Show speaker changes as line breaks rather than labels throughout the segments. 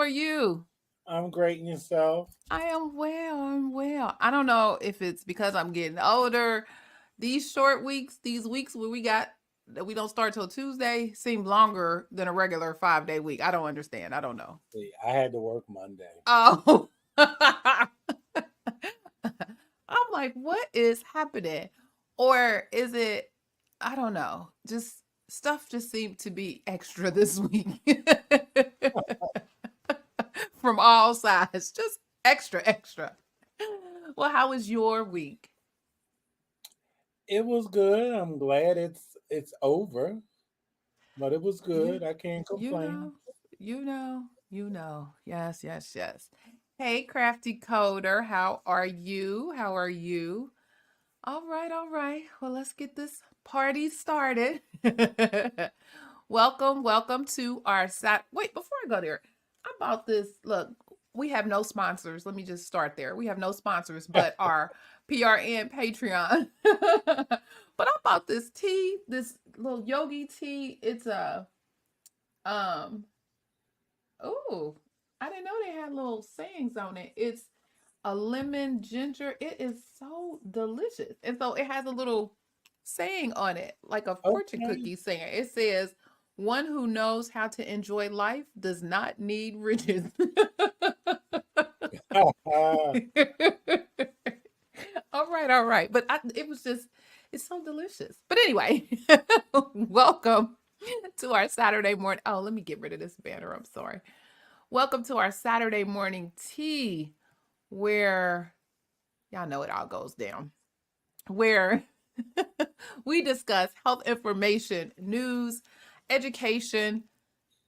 are you?
I'm great in yourself.
I am well. I'm well. I don't know if it's because I'm getting older. These short weeks, these weeks where we got that we don't start till Tuesday, seem longer than a regular 5-day week. I don't understand. I don't know.
See, I had to work Monday.
Oh, I'm like, what is happening? Or is it, I don't know, just stuff just seemed to be extra this week from all sides, just extra, extra. Well, how was your week?
It was good. I'm glad it's over, but it was
You,
good. I can't
you
complain.
know, you know. Yes, yes, yes. Hey, crafty coder, how are you? How are you? All right, all right. Well, let's get this party started. Welcome to our Wait, before I go there, I bought this. Look, we have no sponsors. Let me just start there. We have no sponsors, but our PRN Patreon. But I bought this tea, this little yogi tea. It's a um. Oh, I didn't know they had little sayings on it. It's a lemon ginger. It is so delicious. And so it has a little saying on it, like a fortune
Okay.
cookie saying. It says, one who knows how to enjoy life does not need riches. All right, all right. But it was just, it's so delicious. But anyway, welcome to our Saturday morning. Oh, let me get rid of this banner. I'm sorry. Welcome to our Saturday morning tea, where y'all know it all goes down, where we discuss health information, news, education,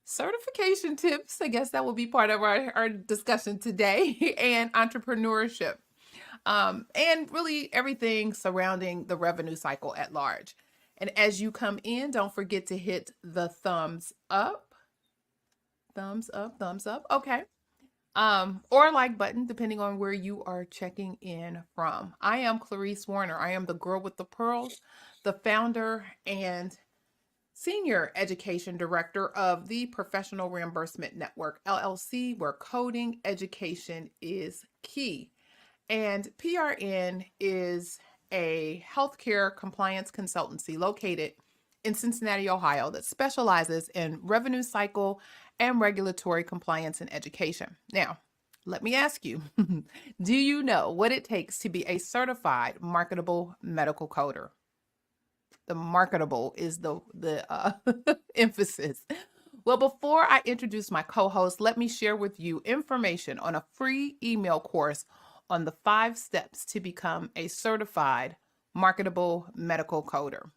certification tips. I guess that will be part of our discussion today, and entrepreneurship, and really everything surrounding the revenue cycle at large. And as you come in, don't forget to hit the thumbs up, thumbs up, thumbs up. Okay. Or like button, depending on where you are checking in from. I am Clarice Warner. I am the girl with the pearls, the founder and senior education director of the Professional Reimbursement Network, LLC, where coding education is key. And PRN is a healthcare compliance consultancy located in Cincinnati, Ohio, that specializes in revenue cycle and regulatory compliance in education. Now, let me ask you, do you know what it takes to be a certified marketable medical coder? The marketable is the emphasis. Well, before I introduce my co-host, let me share with you information on a free email course on the 5 steps to become a certified marketable medical coder.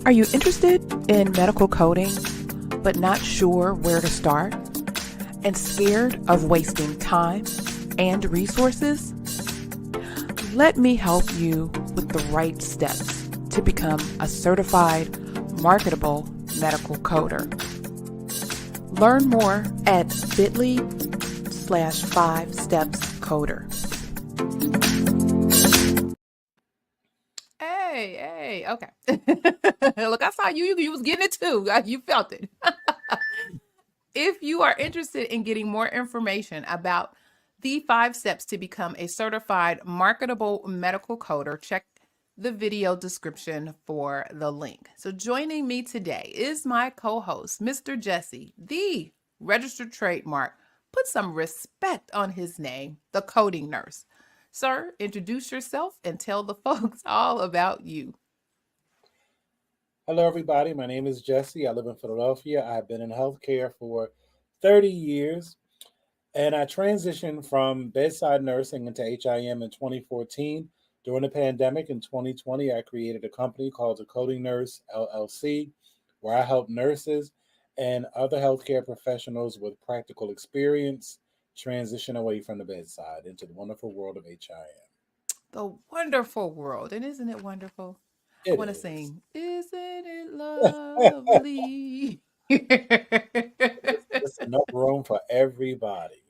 Are you interested in medical coding, but not sure where to start and scared of wasting time and resources? Let me help you with the right steps to become a certified marketable medical coder. Learn more at bit.ly/5stepscoder. Hey, okay. Look, I saw you was getting it too. You felt it. If you are interested in getting more information about the 5 steps to become a certified marketable medical coder, check the video description for the link. So joining me today is my co-host, Mr. Jesse, the registered trademark. Put some respect on his name, the coding nurse. Sir, introduce yourself and tell the folks all about you.
Hello, everybody. My name is Jesse. I live in Philadelphia. I've been in healthcare for 30 years, and I transitioned from bedside nursing into HIM in 2014. During the pandemic in 2020, I created a company called the Coding Nurse LLC, where I help nurses and other healthcare professionals with practical experience transition away from the bedside into the wonderful world of HIM.
The wonderful world. And isn't it wonderful? I
It
want to
is.
sing, isn't it lovely?
It's enough room for everybody.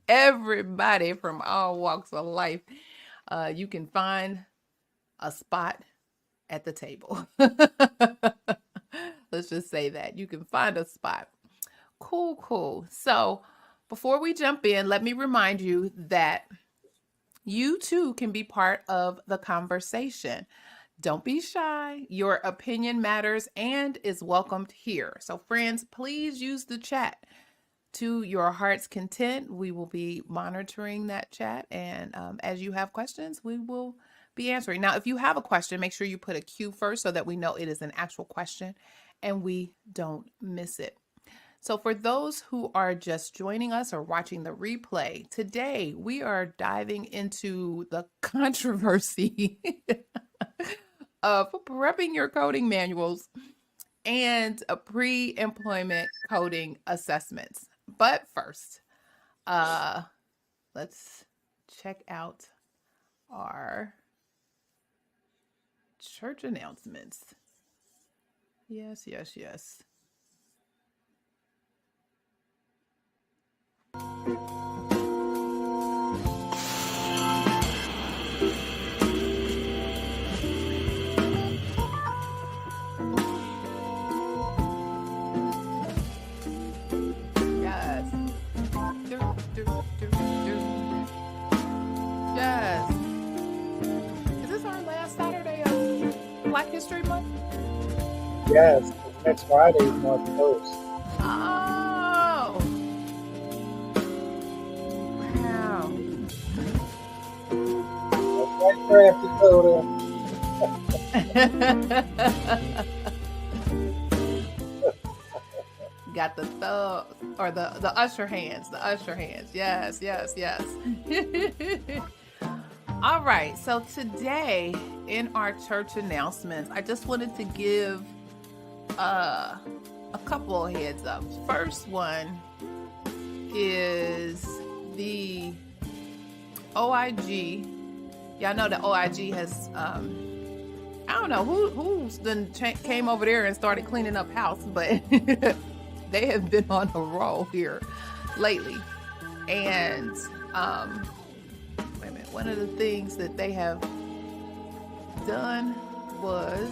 Everybody from all walks of life. You can find a spot at the table. Let's just say that you can find a spot. Cool. So before we jump in, let me remind you that you too can be part of the conversation. Don't be shy. Your opinion matters and is welcomed here. So, friends, please use the chat to your heart's content. We will be monitoring that chat. And as you have questions, we will be answering. Now, if you have a question, make sure you put a Q first so that we know it is an actual question and we don't miss it. So, for those who are just joining us or watching the replay, today we are diving into the controversy of prepping your coding manuals and a pre-employment coding assessments. But first, let's check out our church announcements. Yes. Yes. Yes. Is this our last Saturday of Black History Month?
Yes, next Friday is March 1st.
Oh. Wow.
That's right, Crafty Coder.
Got the thug or the usher hands. The usher hands. Yes. All right. So today in our church announcements, I just wanted to give a couple of heads up. First one is the OIG. Y'all know the OIG has I don't know who's then came over there and started cleaning up house, but they have been on a roll here lately. And wait a minute, one of the things that they have done was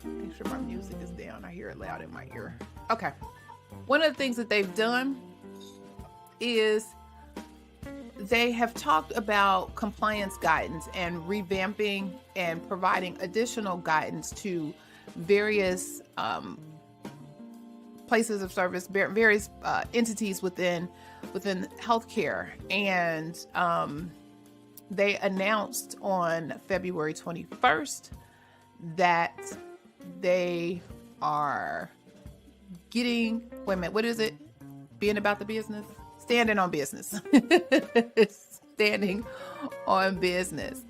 make sure my music is down. I hear it loud in my ear. Okay. One of the things that they've done is they have talked about compliance guidance and revamping and providing additional guidance to various places of service, various entities within healthcare. And they announced on February 21st that they are getting, wait a minute, what is it? Being about the business? Standing on business. Standing on business.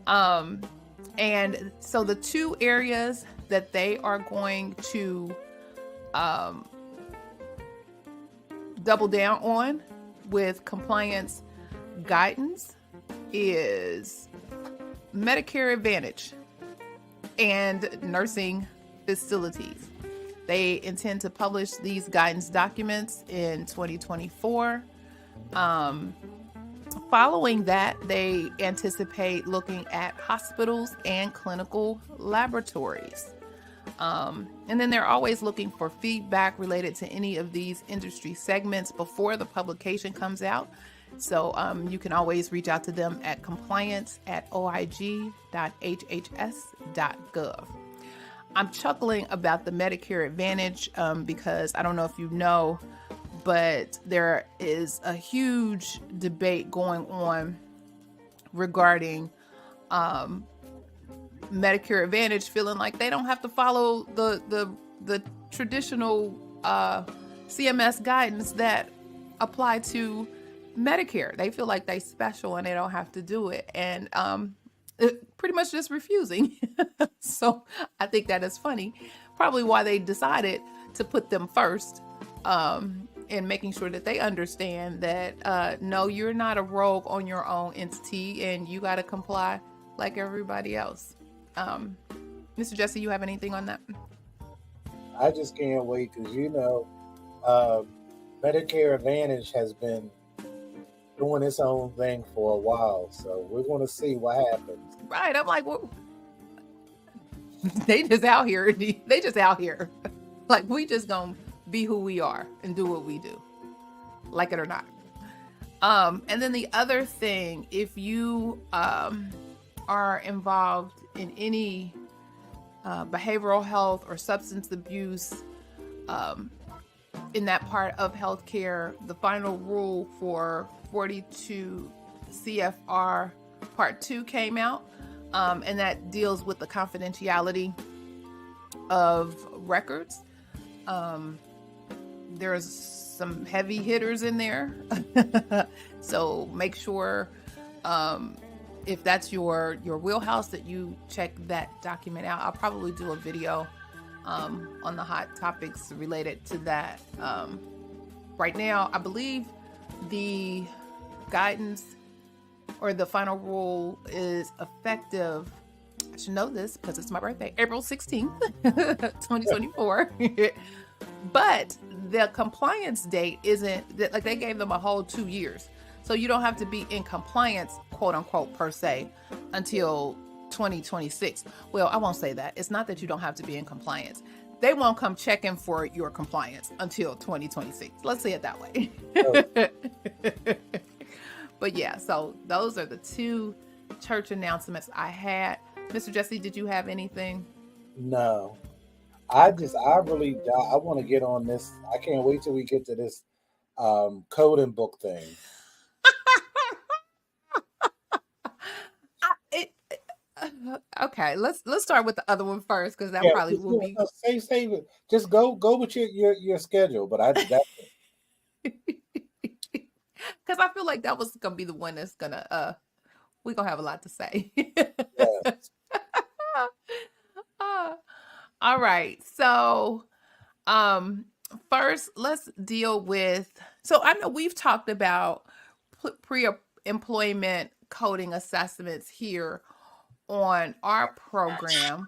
And so the two areas that they are going to double down on with compliance guidance is Medicare Advantage and nursing facilities. They intend to publish these guidance documents in 2024. Following that, they anticipate looking at hospitals and clinical laboratories. And then they're always looking for feedback related to any of these industry segments before the publication comes out. So you can always reach out to them at compliance@oig.hhs.gov. I'm chuckling about the Medicare Advantage because I don't know if you know, but there is a huge debate going on regarding Medicare Advantage feeling like they don't have to follow the traditional CMS guidance that apply to Medicare. They feel like they special and they don't have to do it. And pretty much just refusing. So I think that is funny. Probably why they decided to put them first in making sure that they understand that no, you're not a rogue on your own entity and you got to comply like everybody else. Mr. Jesse, you have anything on that?
I just can't wait because, Medicare Advantage has been doing its own thing for a while. So we're going to see what happens.
Right. I'm like, well, They just out here. They just out here. Like we just gonna be who we are and do what we do, like it or not. And then the other thing, if you are involved in any behavioral health or substance abuse in that part of healthcare, the final rule for 42 CFR Part 2 came out, and that deals with the confidentiality of records. There's some heavy hitters in there. So make sure if that's your wheelhouse that you check that document out. I'll probably do a video on the hot topics related to that. Right now, I believe the guidance or the final rule is effective. I should know this because it's my birthday, April 16th, 2024. But the compliance date isn't that, like, they gave them a whole 2 years. So you don't have to be in compliance, quote unquote, per se, until 2026. Well, I won't say that. It's not that you don't have to be in compliance. They won't come checking for your compliance until 2026. Let's say it that way. Oh. But yeah, so those are the two church announcements I had. Mr. Jesse, did you have anything?
No. I want to get on this. I can't wait till we get to this coding book thing.
Okay, let's start with the other one first, because that probably will be.
Save it. Just go with your schedule. But
because I feel like that was gonna be the one that's gonna we're gonna have a lot to say. Yes. All right, so first let's deal with, so I know we've talked about pre-employment coding assessments here on our program.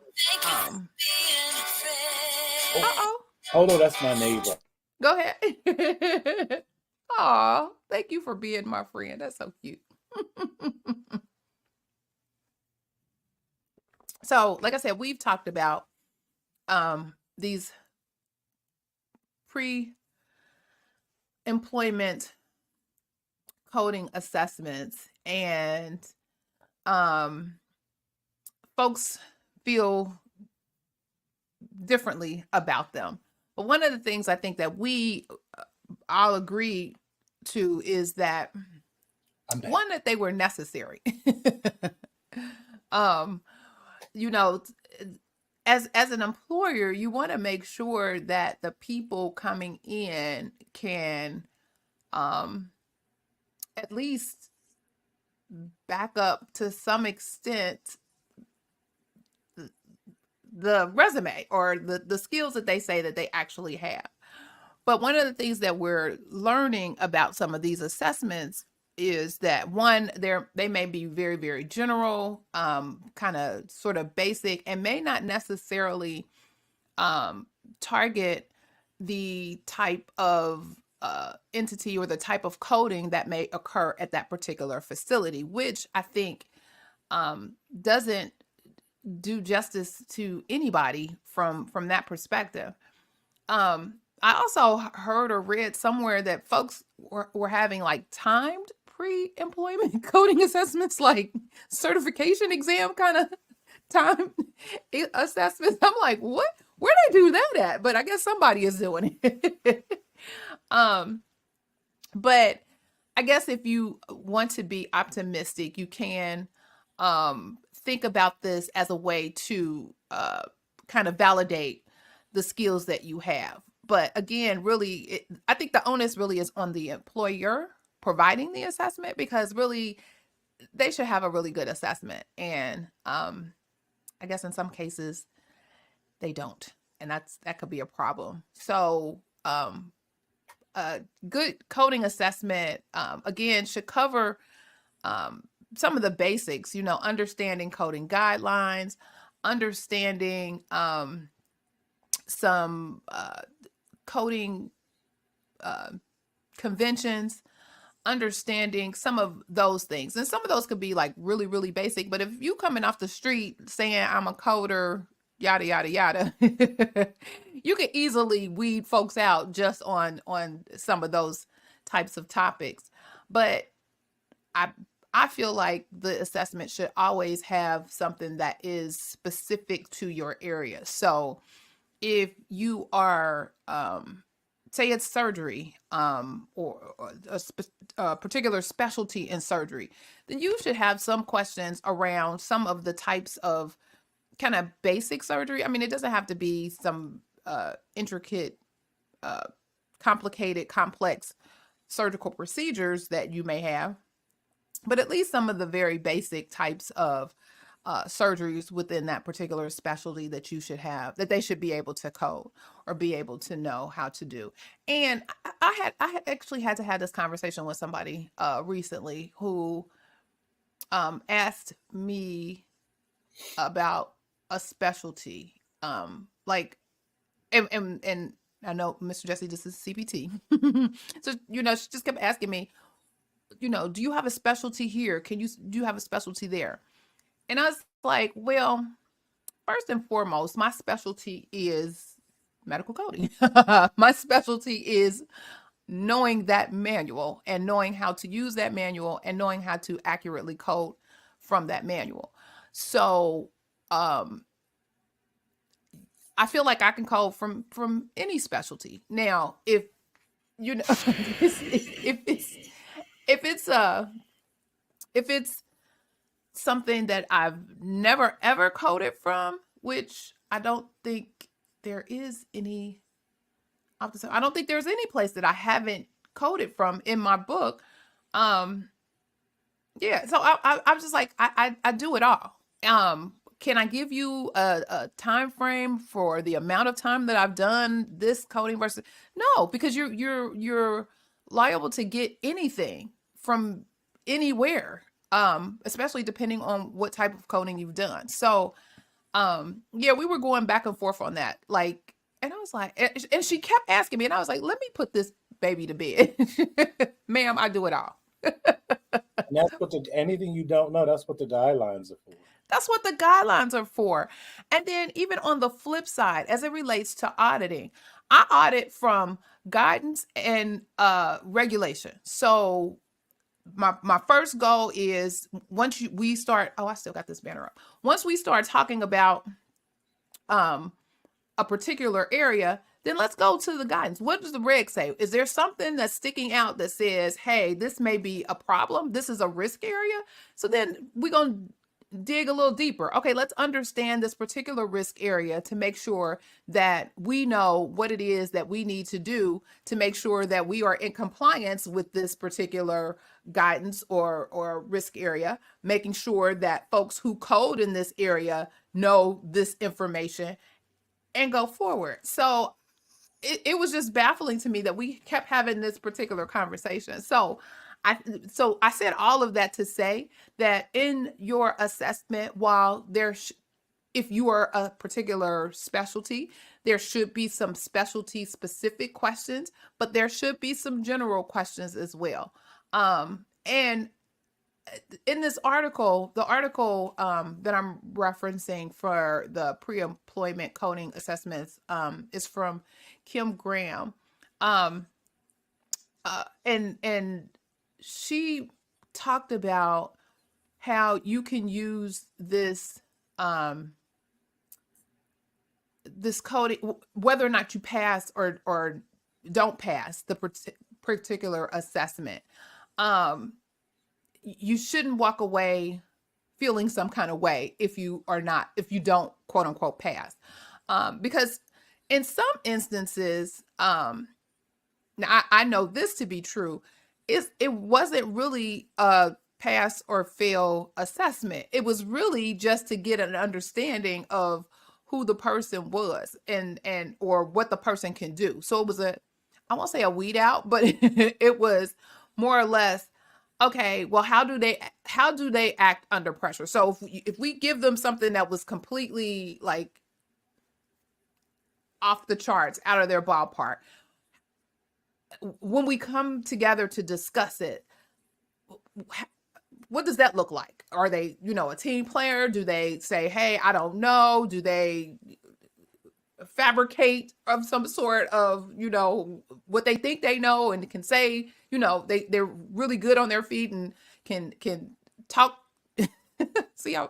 Hold on, that's my neighbor.
Go ahead. Aw, thank you for being my friend. That's so cute. So, like I said, we've talked about these pre-employment coding assessments, and folks feel differently about them. But one of the things I think that we all agree to is that one, that they were necessary. You know, as an employer, you want to make sure that the people coming in can at least back up to some extent the resume or the skills that they say that they actually have. But one of the things that we're learning about some of these assessments is that, one, they may be very, very general, kind of sort of basic, and may not necessarily target the type of entity or the type of coding that may occur at that particular facility, which I think doesn't do justice to anybody from that perspective. I also heard or read somewhere that folks were having like timed pre-employment coding assessments, like certification exam kind of time assessments. I'm like, what? Where they do that at? But I guess somebody is doing it. But I guess if you want to be optimistic, you can think about this as a way to kind of validate the skills that you have. But again, really, I think the onus really is on the employer providing the assessment, because really they should have a really good assessment. And I guess in some cases they don't. And that could be a problem. So a good coding assessment, again, should cover some of the basics, understanding coding guidelines, understanding some coding conventions, understanding some of those things. And some of those could be like really, really basic. But if you coming off the street saying I'm a coder, yada yada yada. You can easily weed folks out just on some of those types of topics. But I I feel like the assessment should always have something that is specific to your area. So if you are say it's surgery, or a particular specialty in surgery, then you should have some questions around some of the types of kind of basic surgery. I mean, it doesn't have to be some intricate, uh, complicated, complex surgical procedures that you may have, but at least some of the very basic types of surgeries within that particular specialty that you should have, that they should be able to code or be able to know how to do. And I had actually had to have this conversation with somebody recently who asked me about a specialty, like, and I know Mr. Jesse, this is CPT. So she just kept asking me, do you have a specialty here? Do you have a specialty there? And I was like, well, first and foremost, my specialty is medical coding. My specialty is knowing that manual and knowing how to use that manual and knowing how to accurately code from that manual. So I feel like I can code from any specialty. Now, if if it's if it's something that I've never ever coded from, which I don't think there is any. I don't think there's any place that I haven't coded from in my book. Um, yeah, so I'm just like, I do it all. Can I give you a time frame for the amount of time that I've done this coding versus no, because you're liable to get anything from anywhere, especially depending on what type of coding you've done. So yeah, we were going back and forth on that. Like, and I was like, and she kept asking me, and I was like, let me put this baby to bed. Ma'am, I do it all.
And that's what anything you don't know, that's what the guidelines are for.
That's what the guidelines are for. And then even on the flip side, as it relates to auditing, I audit from guidance and regulation. So my first goal is once we start, oh, I still got this banner up. Once we start talking about a particular area, then let's go to the guidance. What does the reg say? Is there something that's sticking out that says, hey, this may be a problem, this is a risk area? So then we're going to dig a little deeper. Okay, let's understand this particular risk area to make sure that we know what it is that we need to do to make sure that we are in compliance with this particular guidance or risk area, making sure that folks who code in this area know this information and go forward. So it was just baffling to me that we kept having this particular conversation. So I said all of that to say that in your assessment, while if you are a particular specialty, there should be some specialty specific questions, but there should be some general questions as well. And in this article, the article that I'm referencing for the pre-employment coding assessments is from Kim Graham. And she talked about how you can use this this coding, whether or not you pass or don't pass the particular assessment. You shouldn't walk away feeling some kind of way if you don't quote unquote pass, because in some instances, now I know this to be true, it wasn't really a pass or fail assessment. It was really just to get an understanding of who the person was and or what the person can do. So it was I won't say a weed out, but it was more or less, okay, well, how do they act under pressure? So if we give them something that was completely like off the charts, out of their ballpark, when we come together to discuss it, what does that look like? Are they, a team player? Do they say, hey, I don't know? Do they fabricate of some sort of, what they think they know and can say, they're really good on their feet and can talk. See how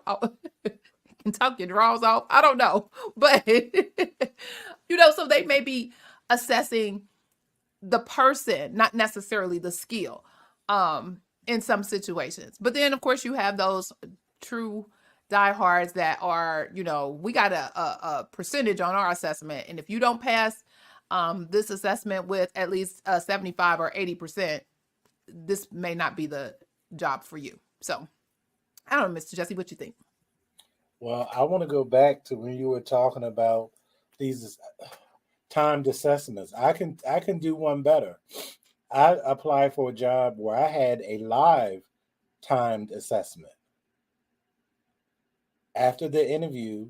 can talk your draws off. I don't know. But so they may be assessing the person, not necessarily the skill, in some situations. But then, of course, you have those true diehards that are, we got a percentage on our assessment, and if you don't pass this assessment with at least 75 or 80%, this may not be the job for you. So, I don't know, Mr. Jesse, what you think?
Well, I want to go back to when you were talking about these timed assessments. I can do one better. I applied for a job where I had a live timed assessment. After the interview,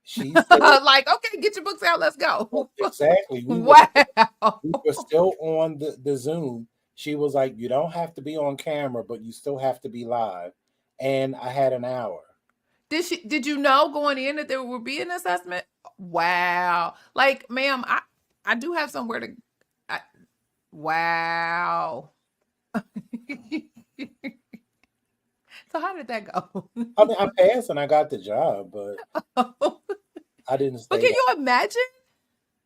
she said,
Like, okay, get your books out, let's go.
exactly.
Wow.
We were still on the Zoom. She was like, you don't have to be on camera, but you still have to be live. And I had an hour.
Did you know going in that there would be an assessment? Wow. Like, ma'am, I do have somewhere to I, wow. So how did that go?
I mean, I passed and I got the job, but
But
I didn't stay
can
that.
you imagine?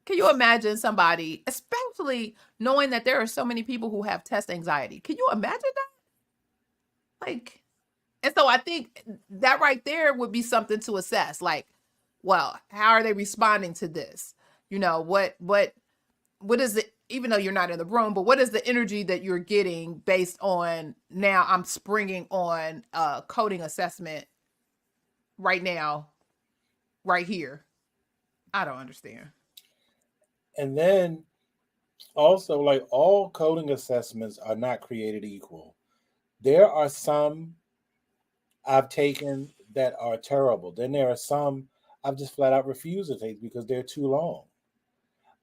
Can you imagine somebody, especially knowing that there are so many people who have test anxiety? Can you imagine that? Like, and so I think that right there would be something to assess. Like, well, how are they responding to this? What is it, even though you're not in the room, but what is the energy that you're getting based on now I'm springing on a coding assessment right now, right here? I don't understand.
And then also, like all coding assessments are not created equal. There are some I've taken that are terrible. Then there are some I've just flat out refused to take because they're too long.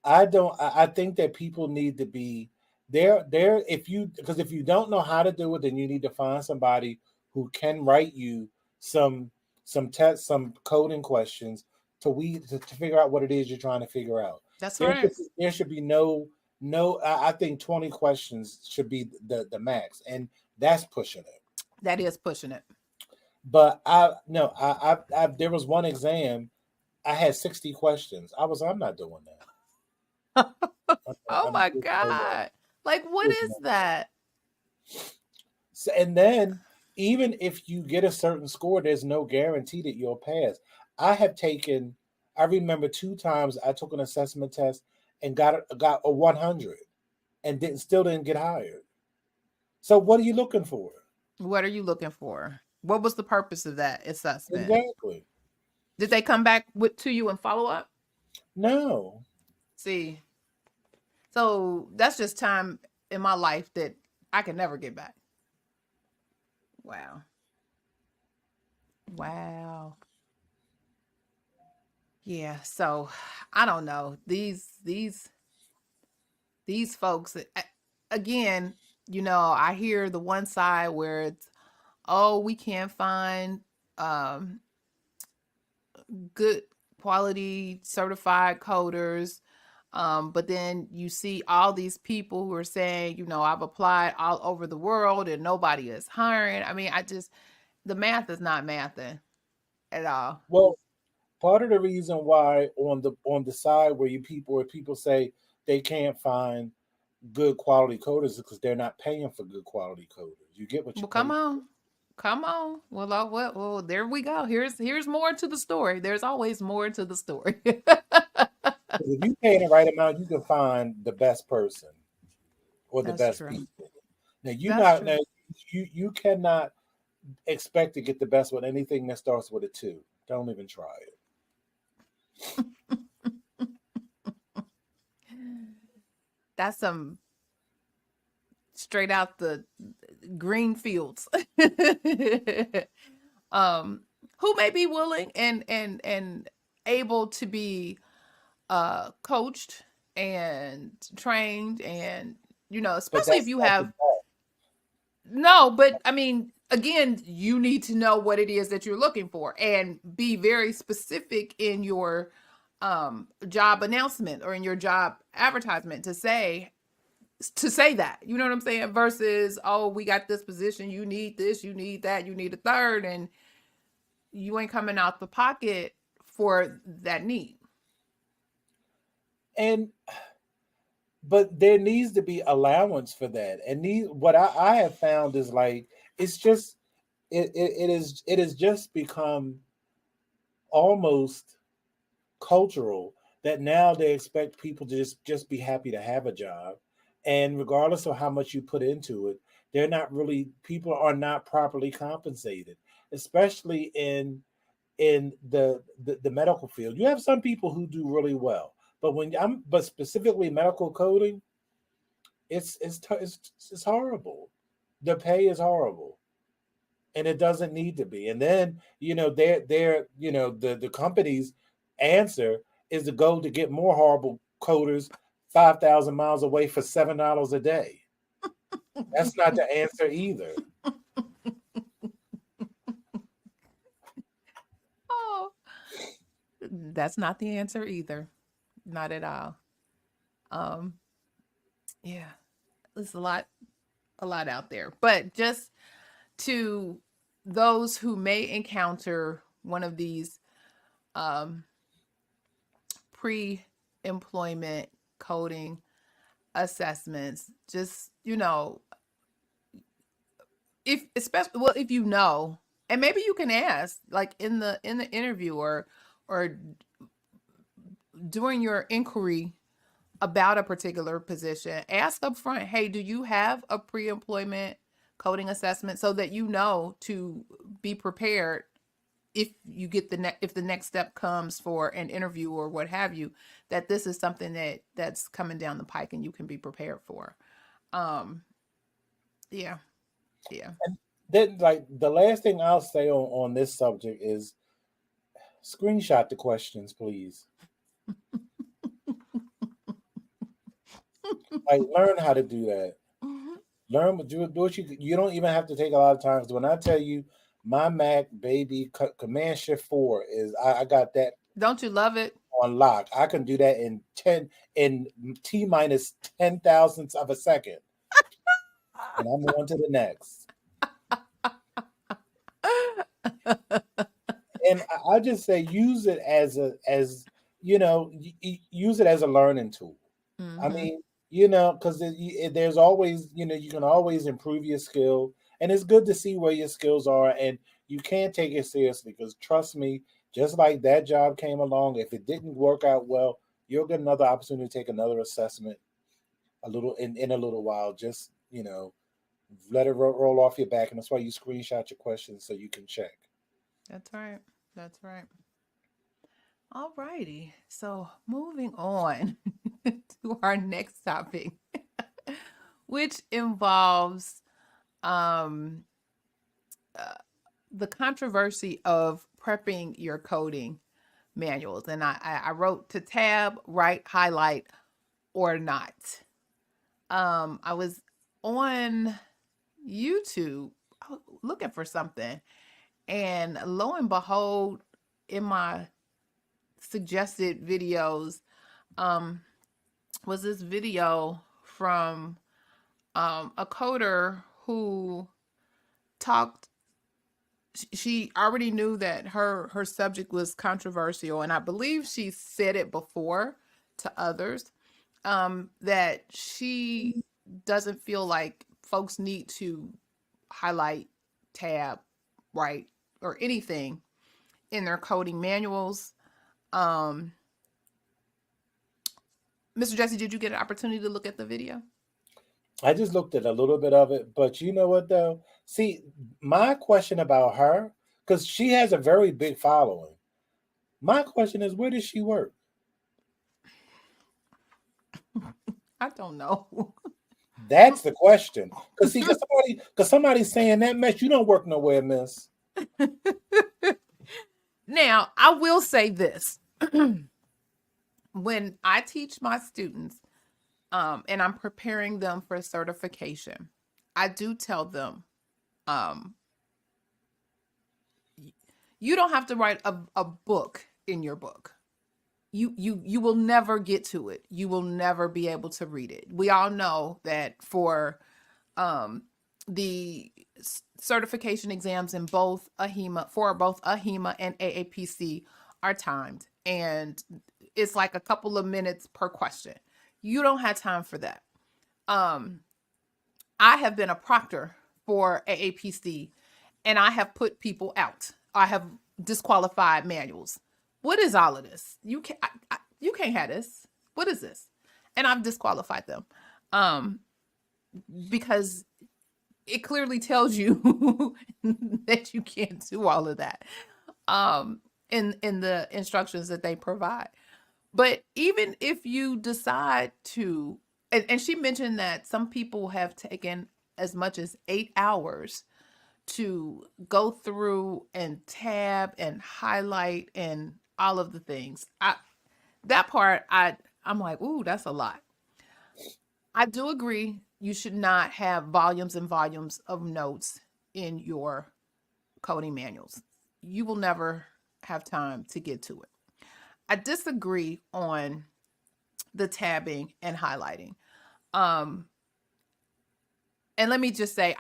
I don't. I think that people need to be there. There, if you because if you don't know how to do it, then you need to find somebody who can write you some some coding questions to figure out what it is you're trying to figure out.
That's
There
right.
should be no. I think 20 questions should be the max, and that's pushing it.
That is pushing it.
But I no, I there was one exam I had 60 questions. I'm not doing that.
Oh
I'm
my
just no way.
God. Like, what
There's
is
no way.
that?
So, and then even if you get a certain score, there's no guarantee that you'll pass. I have taken. I remember two times I took an assessment test and got a 100 and didn't get hired. So what are you looking for?
What are you looking for? What was the purpose of that assessment?
Exactly.
Did they come back to you and follow up?
No.
See, so that's just time in my life that I can never get back. Wow. Wow. Yeah. So I don't know. These folks, again, I hear the one side where it's, oh, we can't find um, good quality certified coders. But then you see all these people who are saying, I've applied all over the world and nobody is hiring. I mean, the math is not mathing at all.
Well, part of the reason why on the side where people say they can't find good quality coders is because they're not paying for good quality coders. You get what
Well,
you
come
pay for.
on. Come on. Well, there we go. Here's more to the story. There's always more to the story.
'Cause if you pay the right amount, you can find the best person or the
That's
best
true.
people. Now
That's true.
now you cannot expect to get the best with anything that starts with a two. Don't even try it.
That's some straight out the green fields. um, who may be willing and able to be coached and trained, and
But
especially if
that's
you
not the
have
best.
no, but I mean, again, you need to know what it is that you're looking for and be very specific in your job announcement or in your job advertisement to say that, you know what I'm saying, versus, oh, we got this position, you need this, you need that, you need a third, and you ain't coming out the pocket for that need.
And but there needs to be allowance for that. And what I have found is like it's just it has just become almost cultural that now they expect people to just be happy to have a job, and regardless of how much you put into it, they're not really people are not properly compensated, especially in the medical field. You have some people who do really well, but specifically medical coding, it's horrible. The pay is horrible, and it doesn't need to be. And then they're the company's answer is to go to get more horrible coders 5,000 miles away for $7 a day. That's not the answer either.
Oh, that's not the answer either. Not at all. Um, yeah, there's a lot out there. But just to those who may encounter one of these um, pre-employment coding assessments, just if especially, well, if you know, and maybe you can ask like in the interview or during your inquiry about a particular position, ask up front, hey, do you have a pre-employment coding assessment, so that you know to be prepared if you get if the next step comes for an interview or what have you, that this is something that's coming down the pike and you can be prepared for. um yeah, yeah.
And then, like, the last thing I'll say on this subject is screenshot the questions, please. Like, learn how to do that. Learn, do what you don't even have to take a lot of time. 'Cause when I tell you, my Mac baby Command Shift 4 is I got that
Don't you love it?
on lock. I can do that in T minus 10 thousandths of a second, and I'm on to the next. And I just say use it as use it as a learning tool. I
Mm-hmm.
mean, because there's always, you can always improve your skill, and it's good to see where your skills are, and you can't take it seriously because trust me, just like that job came along, if it didn't work out well, you'll get another opportunity to take another assessment in a little while. Just let it roll off your back, and that's why you screenshot your questions so you can check.
That's right. That's right. All righty. So moving on to our next topic, which involves um, uh, the controversy of prepping your coding manuals. And I wrote to tab, write, highlight, or not. I was on YouTube looking for something, and lo and behold, in my suggested videos, um, was this video from a coder who talked. She already knew that her subject was controversial, and I believe she said it before to others, that she doesn't feel like folks need to highlight, tab, write, or anything in their coding manuals. Um, Mr. Jesse, did you get an opportunity to look at the video?
I just looked at a little bit of it, but you know what though? See, my question about her, because she has a very big following. My question is, where does she work?
I don't know.
That's the question. Because see, because somebody's saying that mess, you don't work nowhere, miss.
Now, I will say this. When I teach my students, and I'm preparing them for certification, I do tell them, um, You don't have to write a book in your book. You will never get to it. You will never be able to read it. We all know that for um the certification exams in both AHEMA and AAPC are timed, and it's like a couple of minutes per question. You don't have time for that. um I have been a proctor for AAPC, and I have put people out. I have disqualified manuals. What is all of this? You can't have this. What is this? And I've disqualified them, um, because it clearly tells you that you can't do all of that, in the instructions that they provide. But even if you decide to, and she mentioned that some people have taken as much as 8 hours to go through and tab and highlight and all of the things. That part, I'm like, ooh, that's a lot. I do agree you should not have volumes and volumes of notes in your coding manuals. You will never have time to get to it. I disagree on the tabbing and highlighting. Um, and let me just say,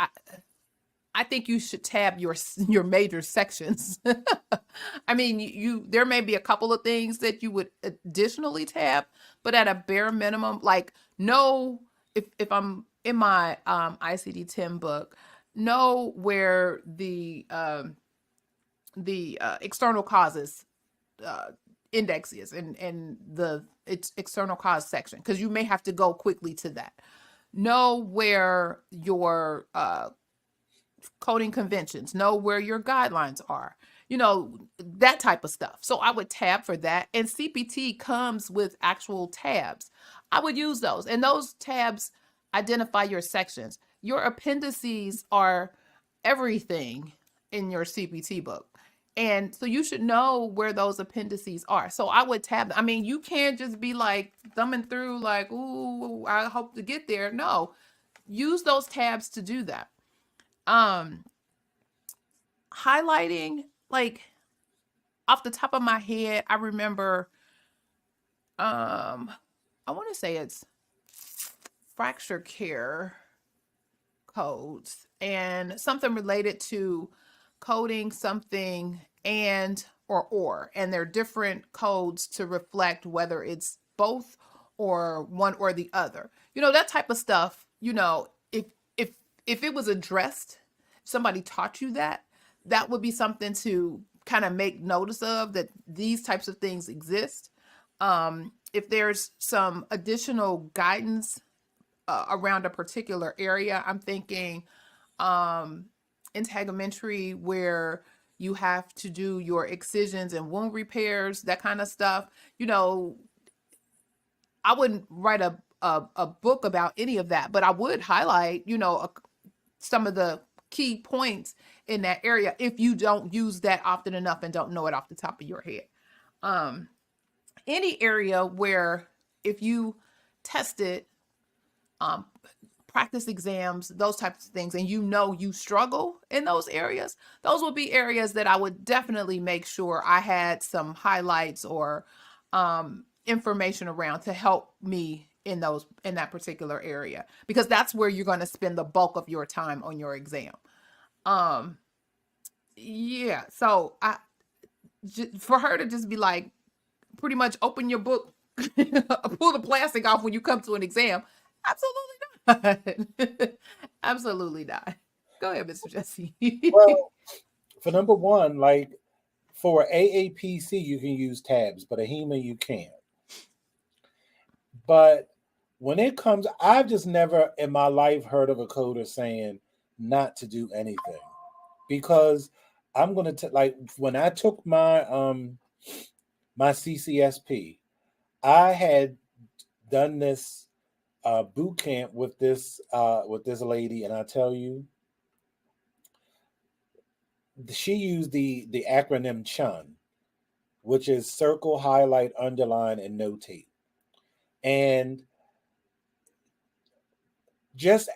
I think you should tab your major sections. I mean, you there may be a couple of things that you would additionally tab, but at a bare minimum, like know if I'm in my ICD-10 book, know where the external causes uh, index is, and the it's external cause section, because you may have to go quickly to that. Know where your coding conventions, know where your guidelines are, that type of stuff. So I would tab for that. And CPT comes with actual tabs. I would use those. And those tabs identify your sections. Your appendices are everything in your CPT book. And so you should know where those appendices are. So I would tab. I mean, you can't just be like thumbing through like, ooh, I hope to get there. No, use those tabs to do that. um Highlighting, like, off the top of my head, I remember, um I want to say it's fracture care codes and something related to coding something and they're different codes to reflect whether it's both or one or the other. That type of stuff. If if it was addressed, somebody taught you that, that would be something to kind of make notice of, that these types of things exist. If there's some additional guidance around a particular area, I'm thinking um, integumentary, where you have to do your excisions and wound repairs, that kind of stuff. I wouldn't write a book about any of that, but I would highlight, some of the key points in that area if you don't use that often enough and don't know it off the top of your head. Um, any area where, if you tested um, practice exams, those types of things, and you struggle in those areas, those would be areas that I would definitely make sure I had some highlights or information around to help me in that particular area, because that's where you're going to spend the bulk of your time on your exam. Um, yeah, so for her to just be like, pretty much open your book, pull the plastic off when you come to an exam. Absolutely not. Absolutely not. Go ahead, Mr. Jesse.
Well, for number one, like for AAPC, you can use tabs, but a HEMA you can't. But when it comes, I've just never in my life heard of a coder saying not to do anything, because I'm gonna like when I took my CCSP, I had done this boot camp with this lady, and I tell you, she used the acronym CHUN, which is circle, highlight, underline, and notate. And just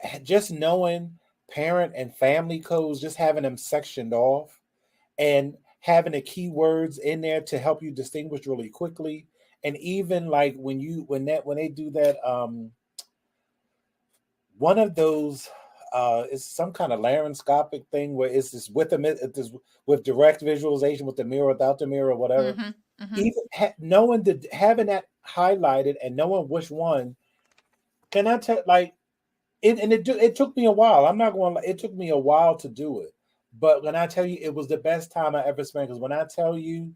knowing parent and family codes, just having them sectioned off, and having the keywords in there to help you distinguish really quickly. And even like when they do that, one of those is some kind of laryngoscopic thing where it's this with direct visualization with the mirror, without the mirror, or whatever.
Mm-hmm. Mm-hmm.
Even knowing having that highlighted and knowing which one, can I tell like it took me a while. I'm not going. It took me a while to do it, but when I tell you, it was the best time I ever spent. Because when I tell you,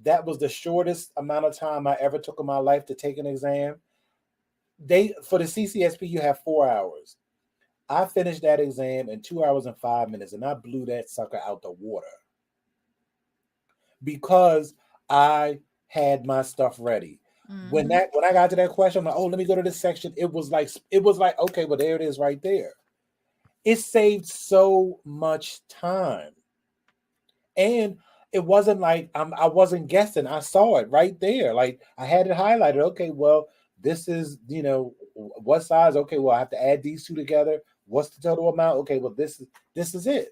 that was the shortest amount of time I ever took in my life to take an exam. For the CCSP, you have 4 hours. I finished that exam in 2 hours and 5 minutes, and I blew that sucker out the water because I had my stuff ready. When
Mm-hmm.
I got to that question, I'm like, oh, let me go to this section. It was like okay, well, there it is right there. It saved so much time. And it wasn't like I wasn't guessing. I saw it right there. Like I had it highlighted. Okay, well, this is, what size? Okay, well, I have to add these two together. What's the total amount? Okay, well, this is it.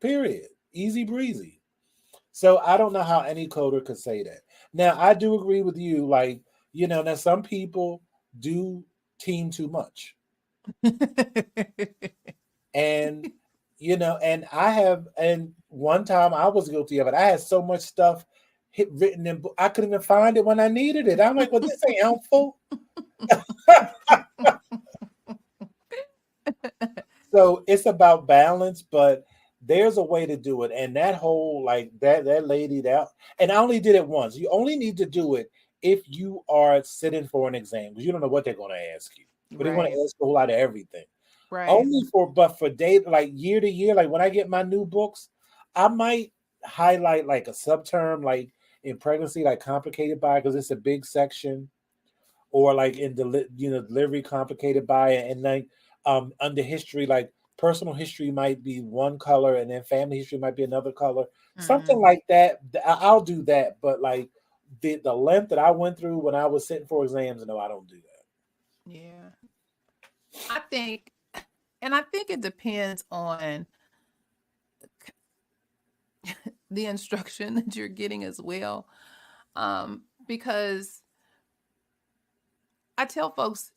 Period. Easy breezy. So I don't know how any coder could say that. Now I do agree with you. Like, now some people do team too much. And and one time I was guilty of it. I had so much stuff written in book, I couldn't even find it when I needed it. I'm like, well, this ain't helpful. So it's about balance, but there's a way to do it. And that whole like that lady that, and I only did it once. You only need to do it if you are sitting for an exam because you don't know what they're going to ask you, but they're going
Right.
to ask a whole lot of everything.
Right.
Only for data, like year to year, like when I get my new books, I might highlight like a subterm, like in pregnancy, like complicated by, because it's a big section, or like in delivery complicated by, and like under history, like personal history might be one color, and then family history might be another color, something
Mm-hmm.
like that. I'll do that, but like the length that I went through when I was sitting for exams, no, I don't do
Yeah. I think, and I think it depends on the instruction that you're getting as well. Because I tell folks,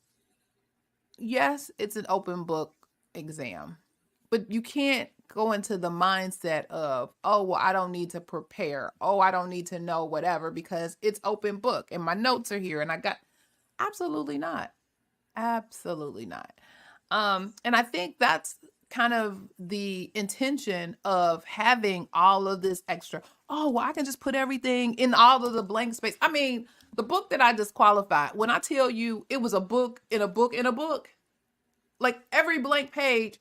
yes, it's an open book exam, but you can't go into the mindset of, oh, well, I don't need to prepare. Oh, I don't need to know whatever because it's open book and my notes are here and I got absolutely not. Absolutely not. And I think that's kind of the intention of having all of this extra. Oh, well, I can just put everything in all of the blank space. I mean, the book that I disqualified, when I tell you it was a book in a book in a book, like every blank page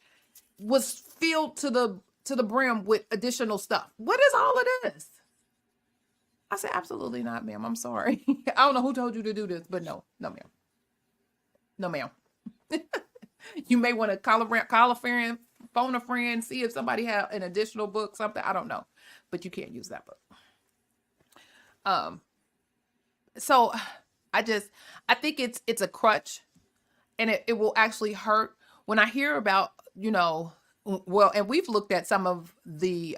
was filled to the brim with additional stuff. What is all of this? I said, absolutely not, ma'am. I'm sorry. I don't know who told you to do this, but no, no, ma'am. No, ma'am. You may want to call a friend, phone a friend, see if somebody have an additional book, something. I don't know, but you can't use that book. Um, so I think it's a crutch, and it will actually hurt when I hear about well, and we've looked at some of the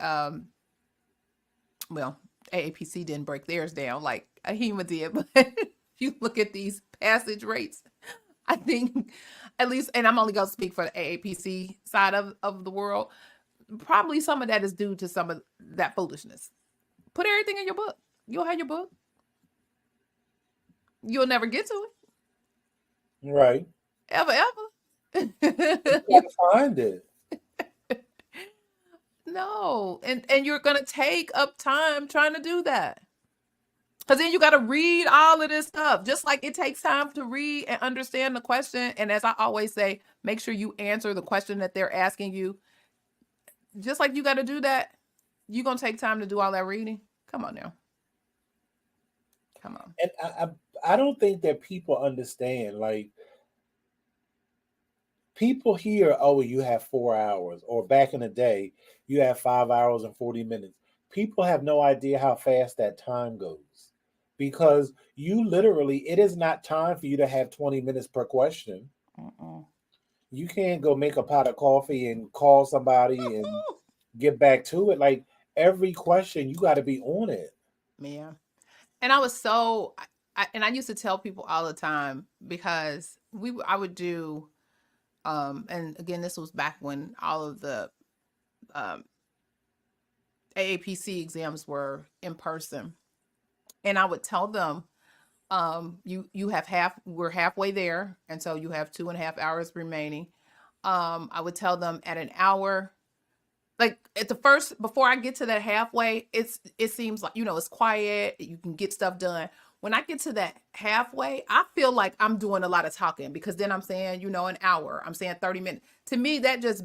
well, AAPC didn't break theirs down like AHEMA did, but you look at these passage rates. I think at least, and I'm only going to speak for the AAPC side of the world, probably some of that is due to some of that foolishness. Put everything in your book. You'll have your book. You'll never get to
it. Right.
it. Ever,
You
ever.
got to find it.
No. And you're going to take up time trying to do that. Because then you got to read all of this stuff. Just like it takes time to read and understand the question. And as I always say, make sure you answer the question that they're asking you. Just like you got to do that, you're going to take time to do all that reading. Come on now. Come on.
And I don't think that people understand. Like people hear, oh, you have 4 hours, or back in the day, you have 5 hours and 40 minutes. People have no idea how fast that time goes because you literally, it is not time for you to have 20 minutes per question.
Uh-uh.
You can't go make a pot of coffee and call somebody and get back to it. Like every question, you got to be on it.
Yeah. And I was so and I used to tell people all the time because I would do and again this was back when all of the um AAPC exams were in person. And I would tell them you have we're halfway there, and so you have 2.5 hours remaining. I would tell them at an hour, like at the first, before I get to that halfway, it seems like, it's quiet, you can get stuff done. When I get to that halfway, I feel like I'm doing a lot of talking, because then I'm saying, an hour, I'm saying 30 minutes. To me, that just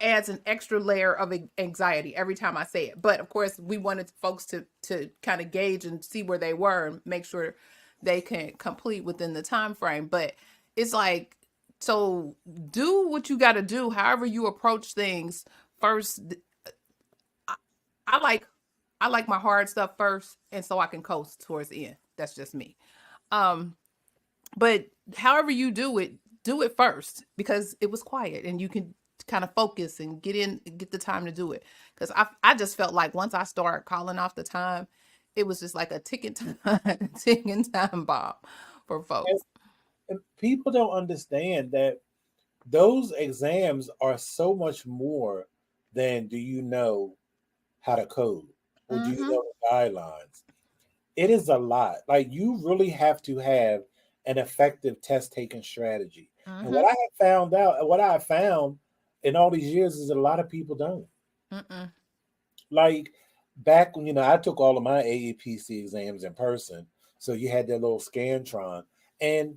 adds an extra layer of anxiety every time I say it. But of course, we wanted folks to kind of gauge and see where they were and make sure they can complete within the time frame. But it's like, so do what you got to do, however you approach things first. I, I like I like my hard stuff first, and so I can coast towards the end. That's just me. Um, but however you do it first, because it was quiet and you can kind of focus and get the time to do it. Because I just felt like once I started calling off the time, it was just like a ticking time ticking time bomb for
And,
folks.
and people don't understand that those exams are so much more than do you know how to code or do you
Mm-hmm.
know the guidelines. It is a lot. Like, you really have to have an effective test taking strategy. And
Mm-hmm.
what I have found in all these years is that a lot of people don't.
Mm-mm.
Like, back when, I took all of my AAPC exams in person, so you had that little Scantron. And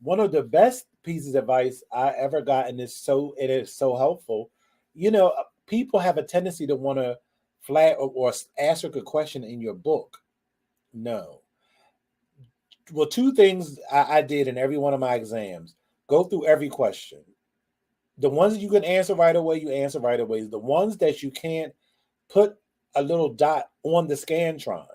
one of the best pieces of advice I ever got, and it is so helpful. People have a tendency to want to flag or ask a question in your book. No. Well, two things I did in every one of my exams: go through every question. The ones that you can answer right away, you answer right away. The ones that you can't, put a little dot on the Scantron.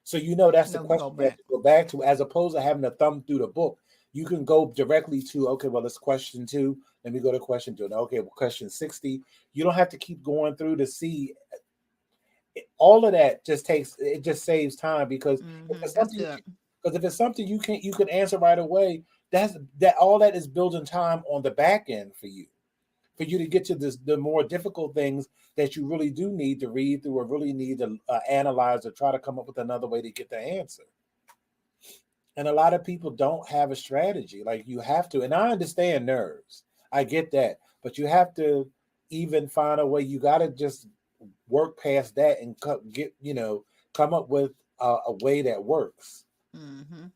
So that's the
No,
question
go
you have
back.
to go back to, as opposed to having to thumb through the book. You can go directly to, okay, well, it's question two. Let me go to question two. Okay, well, question 60. You don't have to keep going through to see. All of that just saves time, because if
Mm-hmm.
it's
That's
something
good.
you can answer right away, that all that is building time on the back end for you to get to the more difficult things that you really do need to read through, or really need to analyze, or try to come up with another way to get the answer. And a lot of people don't have a strategy. Like, you have to, and I understand nerves, I get that, but you have to even find a way. You got to just work past that and come up with a way that works.
Mm-hmm.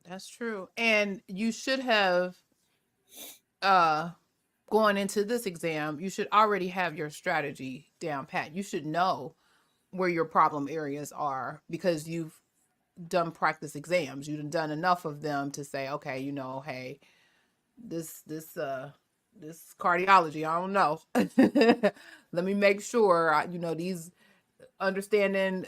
That's true. And you should have uh going into this exam, you should already have your strategy down pat. You should know where your problem areas are, because you've done practice exams. You've done enough of them to say, okay, hey, this cardiology, I don't know. Let me make sure these, understanding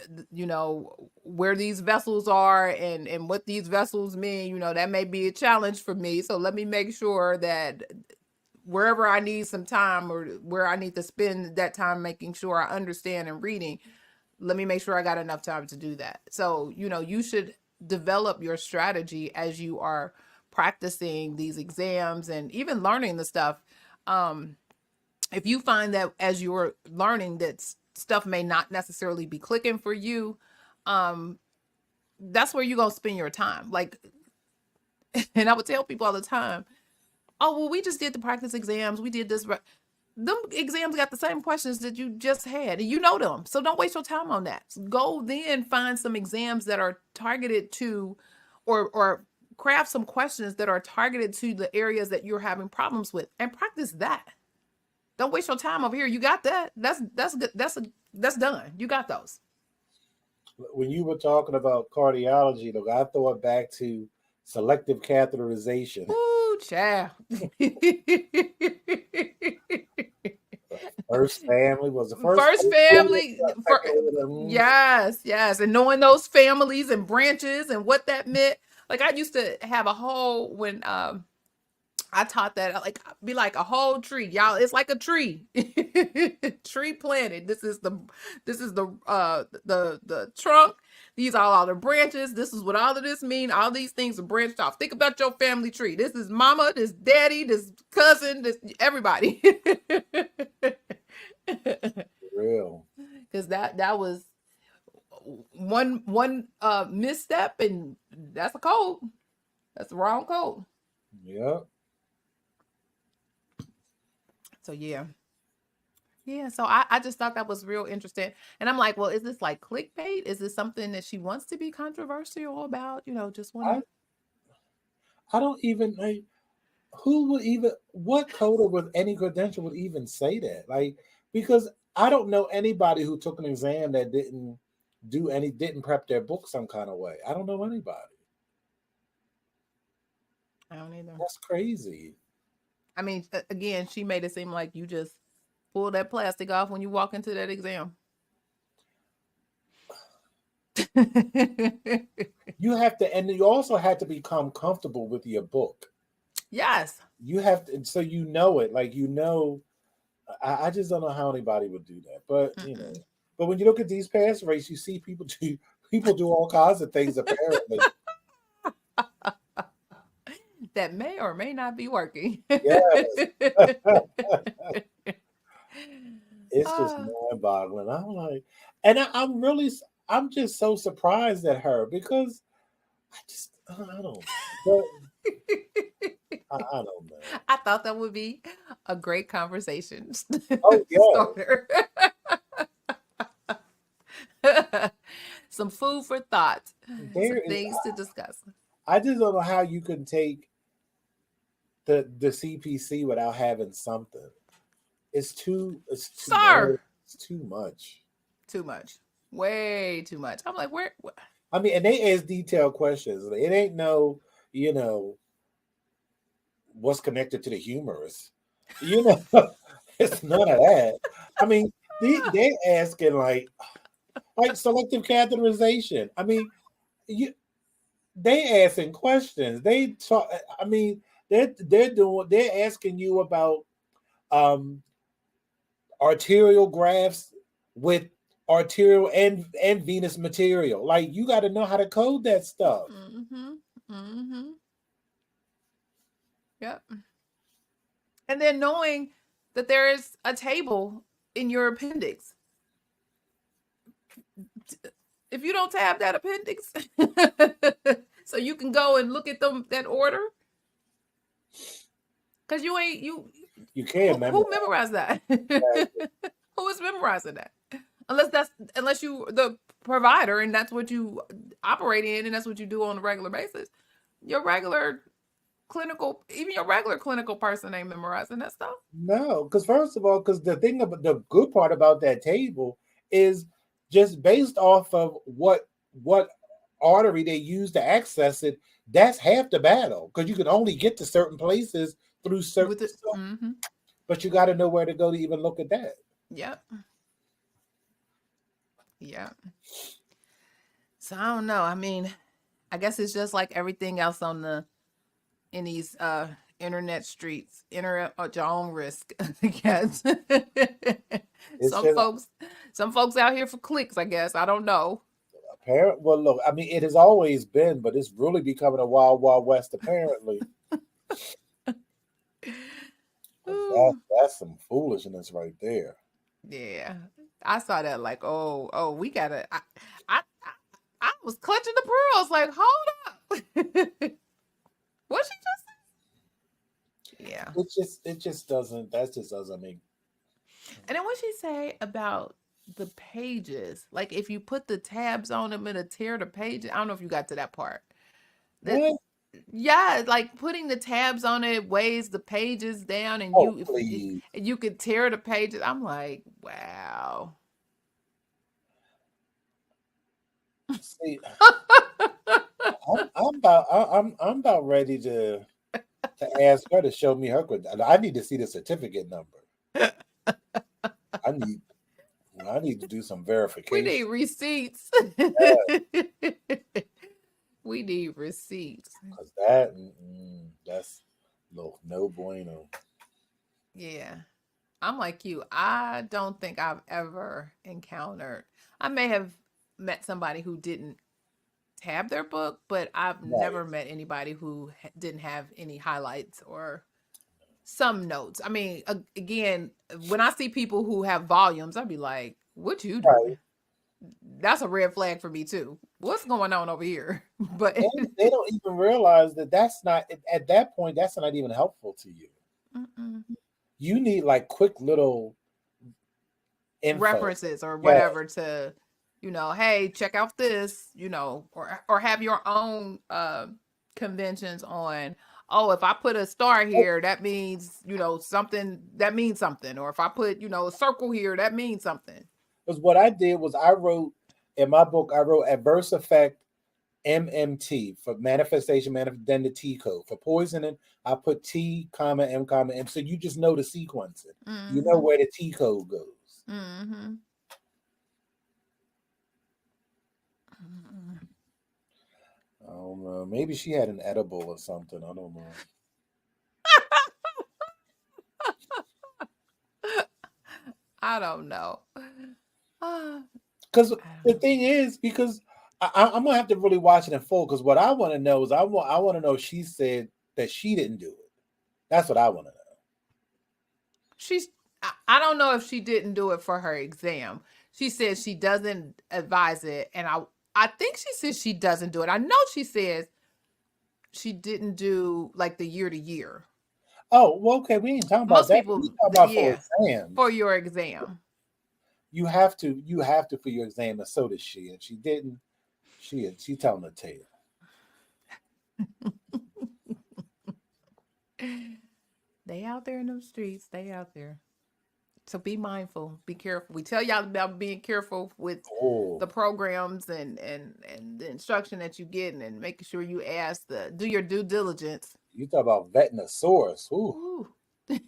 where these vessels are and what these vessels mean, that may be a challenge for me. So let me make sure that wherever I need some time, or where I need to spend that time making sure I understand and reading, let me make sure I got enough time to do that. So, you should develop your strategy as you are practicing these exams and even learning the stuff. Um, if you find that as you're learning that stuff may not necessarily be clicking for you, um, that's where you're going to spend your time. Like, and I would tell people all the time, oh, well, we just did the practice exams. We did this. Them exams got the same questions that you just had, and you know them. So don't waste your time on that. Go then find some exams that are targeted to, or craft some questions that are targeted to the areas that you're having problems with, and practice that. Don't waste your time over here. You got that. That's good. That's done. You got those.
When you were talking about cardiology, look, I thought back to selective catheterization.
Ooh, child.
First family was the first
First
order,
family, for
second order.
yes, yes, and knowing those families and branches and what that meant. Like, I used to have a whole, when I taught that like be like a whole tree, y'all. It's like a tree, tree planted. This is the trunk. These are all the branches. This is what all of this mean. All these things are branched off. Think about your family tree. This is mama, this daddy, this cousin, this everybody.
Real.
Because that was one misstep, and that's a code. That's the wrong code.
Yep.
So yeah. Yeah. So I just thought that was real interesting. And I'm like, well, is this like clickbait? Is this something that she wants to be controversial about? Just want
I
to.
I don't even like who would even what coder with any credential would even say that? Like because I don't know anybody who took an exam that didn't prep their book some kind of way. I don't know anybody.
I don't either.
That's crazy.
I mean, again, she made it seem like you just pull that plastic off when you walk into that exam.
You have to, and you also have to become comfortable with your book.
Yes.
You have to, so you know it. Like I just don't know how anybody would do that. But
Mm-mm.
but when you look at these pass rates, you see people do all kinds of things apparently.
That may or may not be working.
Yes. It's just
Ah,
mind-boggling. I'm like, and I'm just so surprised at her because I don't know. But I don't know.
I thought that would be a great conversation
Oh yeah.
starter. Some food for thought,
There
some
is
things to discuss.
I just don't know how you can take the CPC without having something. It's too much.
Sir,
It's too much.
too much. Way too much. I'm like, where?
I mean, and they ask detailed questions. It ain't no, you know, what's connected to the humerus. You know, it's none of that. I mean, they asking like selective catheterization. I mean, you they asking questions. They talk. I mean, they're asking you about um arterial grafts with arterial and venous material. Like you got to know how to code that stuff.
Mm-hmm. Mm-hmm. Yep. And then knowing that there is a table in your appendix. If you don't tab that appendix, so you can go and look at them that order, because you ain't
You can't memorize.
who memorized that?
Exactly.
Who is memorizing that? Unless you the provider and that's what you operate in and that's what you do on a regular basis. Your regular even your regular clinical person ain't memorizing that stuff.
No, because first of all, because the thing about the good part about that table is just based off of what artery they use to access it. That's half the battle because you can only get to certain places through certain
With it.
stuff,
Mm-hmm.
but you got to know where to go to even look at that.
Yep. Yep. So I don't know. I mean, I guess it's just like everything else in these internet streets. Enter at your own risk, I guess.
It's
some
just
folks some folks out here for clicks, I guess. I don't know.
apparent. Well, look, I mean, it has always been, but it's really becoming a wild, wild west. Apparently, that's some foolishness right there.
Yeah. I saw that like, oh, we gotta I, I, I was clutching the pearls, like, hold up. What she just said? Yeah.
It just doesn't. That just doesn't make.
And then what she say about the pages? Like if you put the tabs on them, it'll tear the pages. I don't know if you got to that part. That
What?
yeah, like putting the tabs on it weighs the pages down, and
Oh,
if
please.
you could tear the pages. I'm like, wow.
See, I'm about ready to ask her to show me her credentials. I need to see the certificate number. I need I need to do some
We need
verification.
receipts. We need receipts.
Because that's no No bueno.
Yeah. I'm like you. I don't think I've ever encountered. I may have met somebody who didn't tab their book, but I've
Right.
never met anybody who didn't have any highlights or some notes. I mean, again, when I see people who have volumes, I'd be like, "What you
Right.
doing?" That's a red flag for me too. What's going on over here? But
And they don't even realize that that's not at that point. That's not even helpful to you.
mm-mm.
You need like quick little info.
References or
Yeah.
whatever to, hey, check out this, or have your own conventions on. Oh, if I put a star here, that means something. That means something. Or if I put a circle here, that means something.
Because what I did was I wrote in my book. I wrote adverse effect MMT for manifestation, then the T code. For poisoning, I put T, comma, M, comma, M. So you just know the sequencing. You know
Mm-hmm.
where the T code goes.
Mm-hmm. Mm-hmm.
I don't know. Maybe she had an edible or something. I don't know.
I don't know.
Because
I
the
don't
thing is, because I'm gonna have to really watch it in full. Because what I want to know is, I want to know if she said that she didn't do it. That's what I want to know.
she's I don't know if she didn't do it for her exam. She says she doesn't advise it, and I think she says she doesn't do it. I know she says she didn't do like the year to year.
Oh, well, okay. We ain't talking about
Most
that. We
people,
talking about for
yeah, for
exams.
your exam.
You have to for your exam, and so did she. And she didn't. She telling the tale.
They out there in them streets. They out there. So be mindful. Be careful. We tell y'all about being careful with
Oh,
the programs and the instruction that you get, and making sure you do your due diligence.
you talk about vetting a source. Ooh.
Ooh.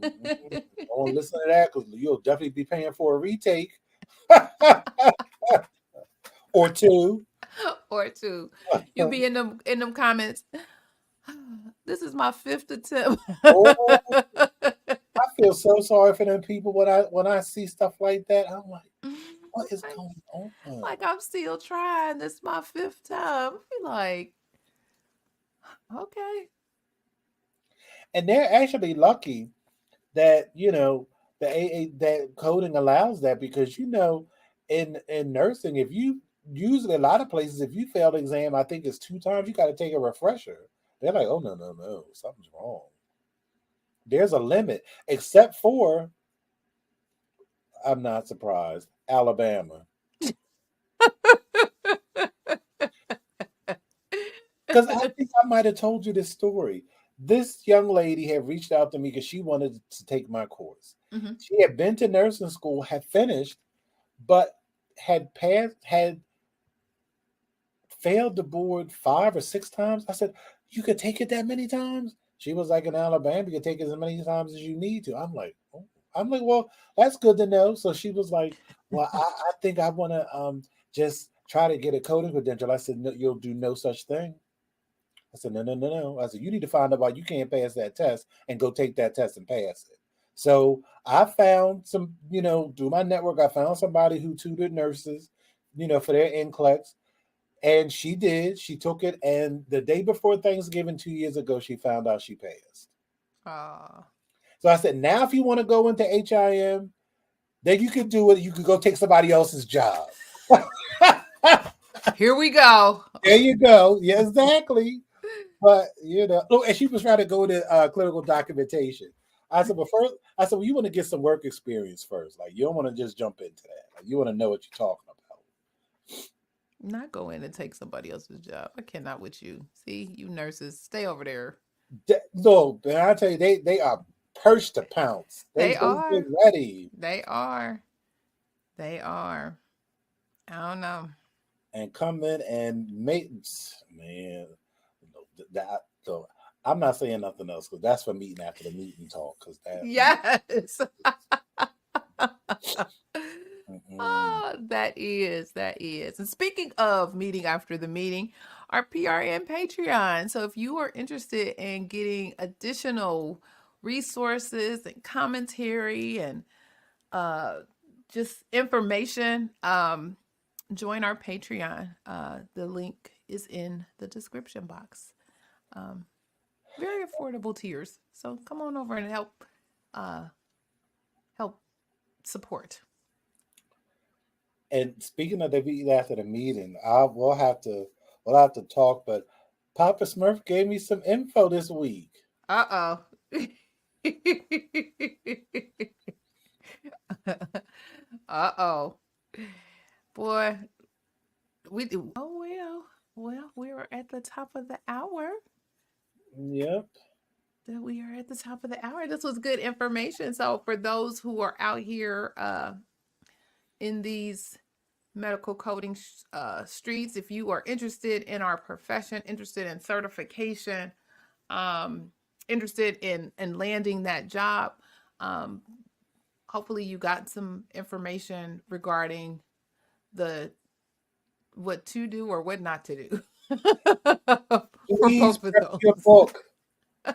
Don't listen to that because you'll definitely be paying for a retake or two.
Or two. You be in them comments. This is my fifth attempt.
Oh, I feel so sorry for them people when I see stuff like that. I'm like, what is
like,
going on?
like I'm still trying. This is my fifth time. I be like, okay.
And they're actually lucky that the AA that coding allows that because in nursing, if you usually a lot of places if you fail the exam, I think it's 2 times you got to take a refresher. They're like, oh no no no, something's wrong. There's a limit, except for I'm not surprised, Alabama. Because I think I might have told you this story. This young lady had reached out to me because she wanted to take my course.
Mhm.
She had been to nursing school, had finished, but had failed the board 5 or 6 times. I said, "You could take it that many times?" She was like, "In Alabama, you can take it as many times as you need to." I'm like, oh. I'm like, "Well, that's good to know." So she was like, "Well, I think I want to just try to get a coding credential." I said, "No, you'll do no such thing." I said, "No, no, no, no." I said, "You need to find out why you can't pass that test and go take that test and pass it." So I found through my network, I found somebody who tutored nurses, for their NCLEX. And she did. She took it. And the day before Thanksgiving 2 years ago, she found out she passed.
Ah,
So I said, now if you want to go into HIM, then you could do it. You could go take somebody else's job.
here we go.
There you go. Yeah, exactly. But oh, and she was trying to go to clinical documentation. I said, well, you want to get some work experience first. Like, you don't want to just jump into that. Like, you want to know what you're talking about.
Not go in and take somebody else's job. I cannot with you. See, you nurses, stay over there.
No, and I tell you, they are perched to pounce. They
They
they get
are.
ready
They are. They are. I don't know.
and come in and make man. That so I'm not saying nothing else because that's for meeting after the meeting talk. Because that
Yes.
mm-mm.
Oh, that is. And speaking of meeting after the meeting, our PRN Patreon. So if you are interested in getting additional resources and commentary and just information, join our Patreon. The link is in the description box. Very affordable tiers. So come on over and help support.
And speaking of the meet after the meeting, we'll have to talk. But Papa Smurf gave me some info this week.
Uh-oh. Uh-oh. Boy, we do. Oh well. Well, we are at the top of the hour.
Yep.
We are at the top of the hour. This was good information. So for those who are out here in these medical coding streets, if you are interested in our profession, interested in certification, interested in landing that job, hopefully you got some information regarding what to do or what not to do for
Please
both of
prep your
those.
book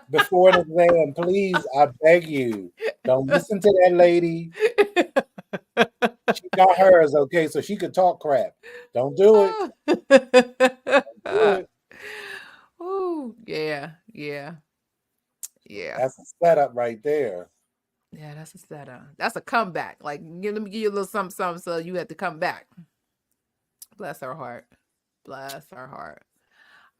before an exam. Please, I beg you. Don't listen to that lady. She got hers, okay, so she could talk crap. Don't do it. Do it.
Oh, yeah, yeah, yeah.
That's a setup right there.
Yeah, that's a setup. That's a comeback. Like, let me give you a little something, something, so you have to come back. Bless her heart. Bless her heart.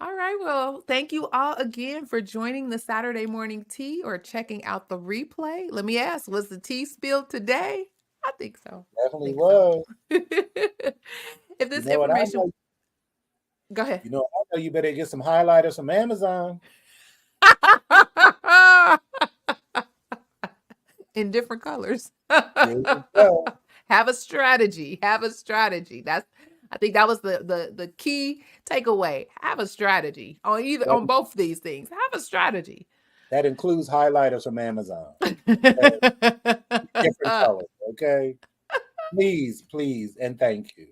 All right. Well, thank you all again for joining the Saturday morning tea or checking out the replay. Let me ask, was the tea spilled today? I think so. I
Definitely
think so.
was.
If
You
this
know what I
information,
know?
go ahead.
You know, I know you better get some highlighters from Amazon.
In different colors.
There you go.
Have a strategy. Have a strategy. I think that was the key takeaway. Have a strategy on both of these things. Have a strategy.
That includes highlighters from Amazon. Okay? Different colors, okay? Please, please, and thank you.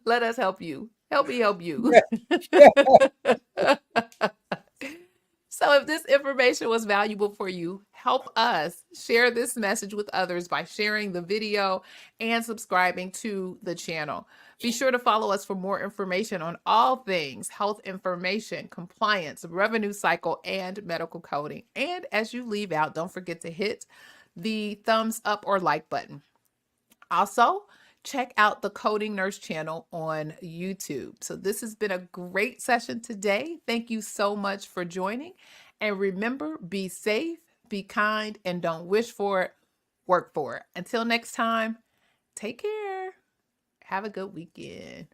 Let us help you. Help me help you. So if this information was valuable for you, help us share this message with others by sharing the video and subscribing to the channel. Be sure to follow us for more information on all things health information, compliance, revenue cycle, and medical coding. And as you leave out, don't forget to hit the thumbs up or like button. Also, check out the Coding Nurse channel on YouTube. So this has been a great session today. Thank you so much for joining. And remember, be safe, be kind, and don't wish for it, work for it. Until next time, take care. Have a good weekend.